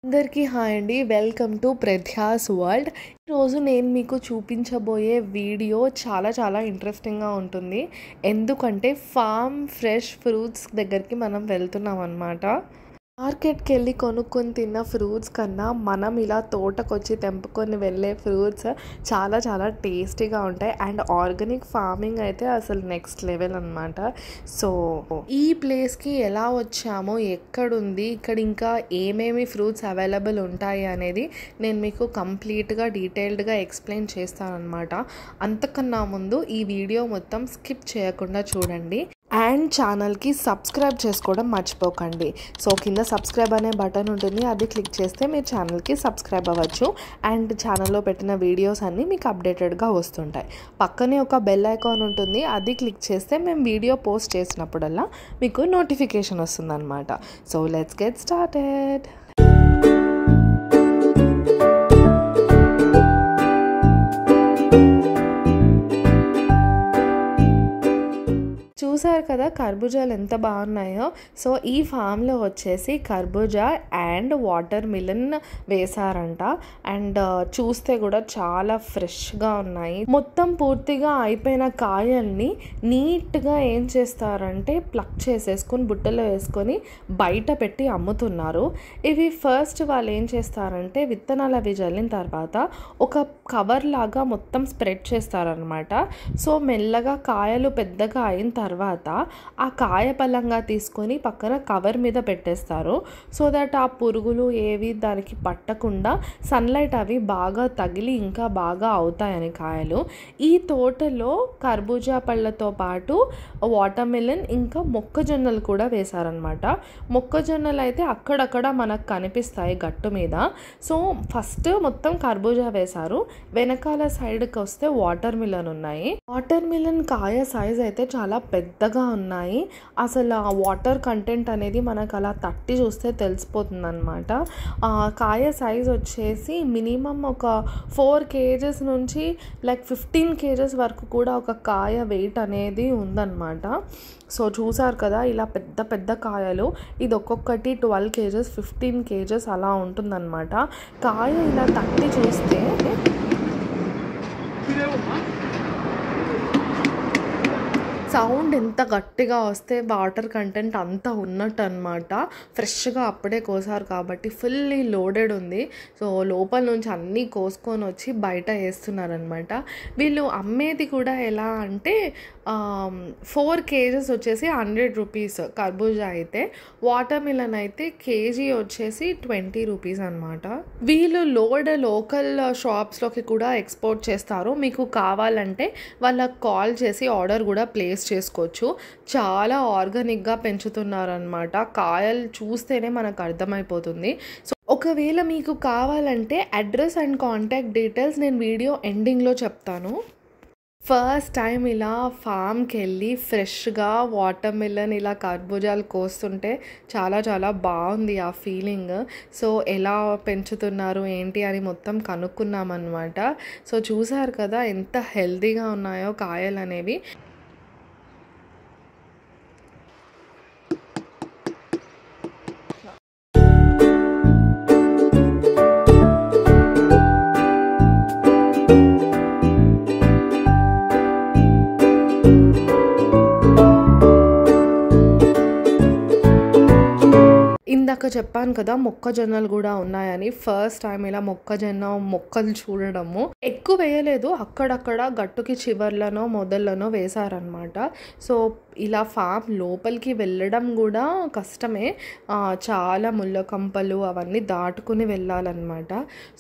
అందరికీ హాయ్ అండి. Welcome to Pradhya's world. ఈరోజు నేను మీకు చూపించబోయే వీడియో చాలా ఇంట్రెస్టింగ్గా ఉంటుంది. ఎందుకంటే ఫామ్ ఫ్రెష్ ఫ్రూట్స్ దగ్గరికి మనం వెళ్తున్నాం అన్నమాట. మార్కెట్కి వెళ్ళి కొనుక్కొని తిన్న ఫ్రూట్స్ కన్నా మనం ఇలా తోటకొచ్చి తెంపుకొని వెళ్ళే ఫ్రూట్స్ చాలా టేస్టీగా ఉంటాయి. అండ్ ఆర్గానిక్ ఫార్మింగ్ అయితే అసలు నెక్స్ట్ లెవెల్ అనమాట. సో ఈ ప్లేస్కి ఎలా వచ్చామో, ఎక్కడుంది, ఇక్కడ ఇంకా ఏమేమి ఫ్రూట్స్ అవైలబుల్ ఉంటాయి అనేది నేను మీకు కంప్లీట్గా డీటెయిల్డ్గా ఎక్స్ప్లెయిన్ చేస్తానన్నమాట. అంతకన్నా ముందు ఈ వీడియో మొత్తం స్కిప్ చేయకుండా చూడండి. అండ్ ఛానల్కి సబ్స్క్రైబ్ చేసుకోవడం మర్చిపోకండి. సో కింద సబ్స్క్రైబ్ అనే బటన్ ఉంటుంది, అది క్లిక్ చేస్తే మీరు ఛానల్కి సబ్స్క్రైబ్ అవ్వచ్చు. అండ్ ఛానల్లో పెట్టిన వీడియోస్ అన్నీ మీకు అప్డేటెడ్గా వస్తుంటాయి. పక్కనే ఒక బెల్ ఐకాన్ ఉంటుంది, అది క్లిక్ చేస్తే మేము వీడియో పోస్ట్ చేసినప్పుడల్లా మీకు నోటిఫికేషన్ వస్తుందన్నమాట. So let's get started. చూసారు కదా కర్బూజాలు ఎంత బాగున్నాయో. సో ఈ ఫామ్లో వచ్చేసి కర్బూజా అండ్ వాటర్ మిలన్ వేశారంట. అండ్ చూస్తే కూడా చాలా ఫ్రెష్గా ఉన్నాయి. మొత్తం పూర్తిగా అయిపోయిన కాయల్ని నీట్గా ఏం చేస్తారంటే ప్లక్ చేసేసుకొని బుట్టలో వేసుకొని బయట పెట్టి అమ్ముతున్నారు. ఇవి ఫస్ట్ వాళ్ళు ఏం చేస్తారంటే విత్తనాలు అవి జల్లిన తర్వాత ఒక కవర్ లాగా మొత్తం స్ప్రెడ్ చేస్తారనమాట. సో మెల్లగా కాయలు పెద్దగా అయిన తర్వాత ఆ కాయ పలంగా తీసుకొని పక్కన కవర్ మీద పెట్టేస్తారు. సో దట్ ఆ పురుగులు ఏవి దానికి పట్టకుండా సన్లైట్ అవి బాగా తగిలి ఇంకా బాగా అవుతాయని కాయలు. ఈ తోటలో కర్బూజా పళ్ళతో పాటు వాటర్ మిలన్ ఇంకా మొక్కజొన్నలు కూడా వేశారనమాట. మొక్కజొన్నలు అయితే అక్కడక్కడ మనకు కనిపిస్తాయి గట్టు మీద. సో ఫస్ట్ మొత్తం కర్బూజా వేశారు, వెనకాల సైడ్కి వస్తే వాటర్ మిలన్ ఉన్నాయి. వాటర్ మిలన్ కాయ సైజ్ అయితే చాలా పెద్దగా ఉన్నాయి. అసలు ఆ వాటర్ కంటెంట్ అనేది మనకు అలా తట్టి చూస్తే తెలిసిపోతుంది అనమాట. కాయ సైజ్ వచ్చేసి మినిమం ఒక 4 kgs నుంచి లైక్ 15 kgs వరకు కూడా ఒక కాయ వెయిట్ అనేది ఉందన్నమాట. సో చూసారు కదా ఇలా పెద్ద కాయలు. ఇది ఒక్కొక్కటి 12 kgs 15 kgs అలా ఉంటుందన్నమాట. కాయ ఇలా తట్టి చూస్తే సౌండ్ ఎంత గట్టిగా వస్తే వాటర్ కంటెంట్ అంతా ఉన్నట్టు అనమాట. ఫ్రెష్గా అప్పుడే కోసారు కాబట్టి ఫుల్లీ లోడెడ్ ఉంది. సో లోపల నుంచి అన్నీ కోసుకొని వచ్చి బయట వేస్తున్నారనమాట. వీళ్ళు అమ్మేది కూడా ఎలా అంటే 4 kgs వచ్చేసి 100 rupees కర్బూజా అయితే, వాటర్ మిలన్ అయితే కేజీ వచ్చేసి 20 rupees అనమాట. వీళ్ళు లోకల్ షాప్స్లోకి కూడా ఎక్స్పోర్ట్ చేస్తారు. మీకు కావాలంటే వాళ్ళకి కాల్ చేసి ఆర్డర్ కూడా ప్లేస్ చేసుకోవచ్చు. చాలా ఆర్గానిక్గా పెంచుతున్నారనమాట. కాయలు చూస్తేనే మనకు అర్థమైపోతుంది. సో ఒకవేళ మీకు కావాలంటే అడ్రస్ అండ్ కాంటాక్ట్ డీటెయిల్స్ నేను వీడియో ఎండింగ్లో చెప్తాను. ఫస్ట్ టైం ఇలా ఫామ్కి వెళ్ళి ఫ్రెష్గా వాటర్ మిలన్ ఇలా కర్బూజాలు కోస్తుంటే చాలా బాగుంది ఆ ఫీలింగ్. సో ఎలా పెంచుతున్నారు ఏంటి అని మొత్తం కనుక్కున్నామన్నమాట. సో చూసారు కదా ఎంత హెల్తీగా ఉన్నాయో కాయలు అనేవి. ఇందాక చెప్పాను కదా మొక్కజొన్నలు కూడా ఉన్నాయని. ఫస్ట్ టైం ఇలా మొక్కజొన్న మొక్కలు చూడడము. ఎక్కువ వేయలేదు, అక్కడక్కడ గట్టుకి చివర్లనో మొదళ్ళనో వేశారనమాట. సో ఇలా ఫామ్ లోపలికి వెళ్ళడం కూడా కష్టమే. చాలా ముళ్ళ కంపలు అవన్నీ దాటుకుని వెళ్ళాలన్నమాట.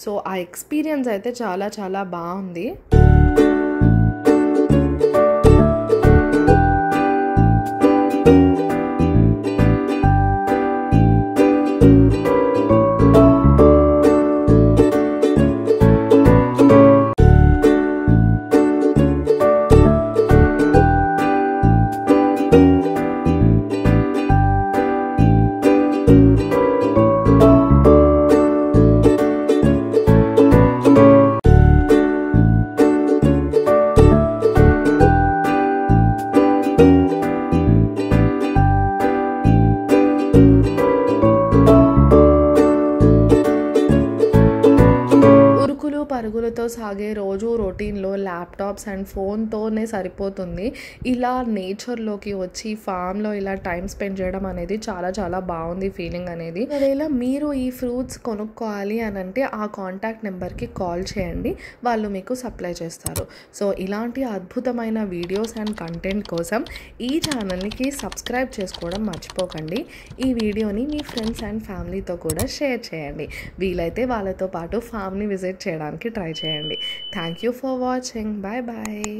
సో ఆ ఎక్స్పీరియన్స్ అయితే చాలా బాగుంది. ఉరుకులు పరుగులతో సాగే రోజు రొటీన్లో ల్యాప్టాప్స్ అండ్ ఫోన్తోనే సరిపోతుంది. ఇలా నేచర్లోకి వచ్చి ఫామ్లో ఇలా టైం స్పెండ్ చేయడం అనేది చాలా చాలా బాగుంది ఫీలింగ్ అనేది. ఒకవేళ మీరు ఈ ఫ్రూట్స్ కొనుక్కోవాలి అని అంటే ఆ కాంటాక్ట్ నెంబర్కి కాల్ చేయండి, వాళ్ళు మీకు సప్లై చేస్తారు. సో ఇలాంటి అద్భుతమైన వీడియోస్ అండ్ కంటెంట్ కోసం ఈ ఛానల్కి సబ్స్క్రైబ్ చేసుకోవడం మర్చిపోకండి. ఈ వీడియోని మీ ఫ్రెండ్స్ అండ్ ఫ్యామిలీతో కూడా షేర్ చేయండి. వీలైతే వాళ్ళతో పాటు ఫామ్ని విజిట్ చేయడానికి ట్రై చేయండి. Thank you for watching. Bye bye.